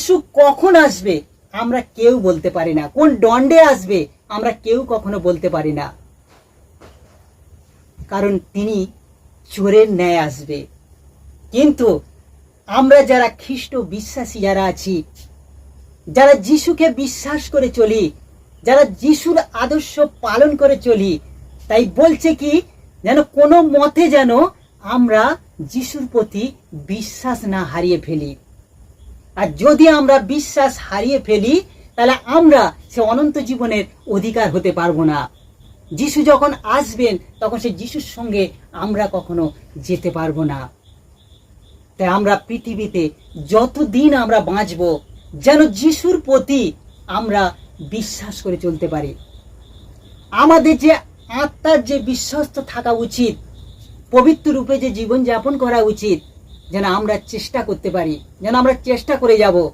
যিশু কখন আসবে আমরা কেউ বলতে পারি না, কোন দণ্ডে আসবে আমরা কেউ কখনো বলতে পারি না, কারণ তিনি চোরের ন্যায় আসবে। কিন্তু আমরা যারা খ্রিস্ট বিশ্বাসী যারা আছি, যারা যিশুকে বিশ্বাস করে চলি, যারা যিশুর আদর্শ পালন করে চলি, তাই বলছে কি যেন কোনো মতে যেন আমরা যিশুর প্রতি বিশ্বাস না হারিয়ে ফেলি। আর যদি আমরা বিশ্বাস হারিয়ে ফেলি তাহলে আমরা সে অনন্ত জীবনের অধিকার হতে পারবো না। যিশু যখন আসবেন তখন সে যিশুর সঙ্গে আমরা কখনো যেতে পারবো না। তাই আমরা পৃথিবীতে যতদিন আমরা বাঁচব যেন যিশুর প্রতি আমরা বিশ্বাস করে চলতে পারি। আমাদের যে আত্মার যে বিশ্বস্ত থাকা উচিত, পবিত্র রূপে যে জীবনযাপন করা উচিত, যেন আমরা চেষ্টা করতে পারি, যেন আমরা চেষ্টা করে যাব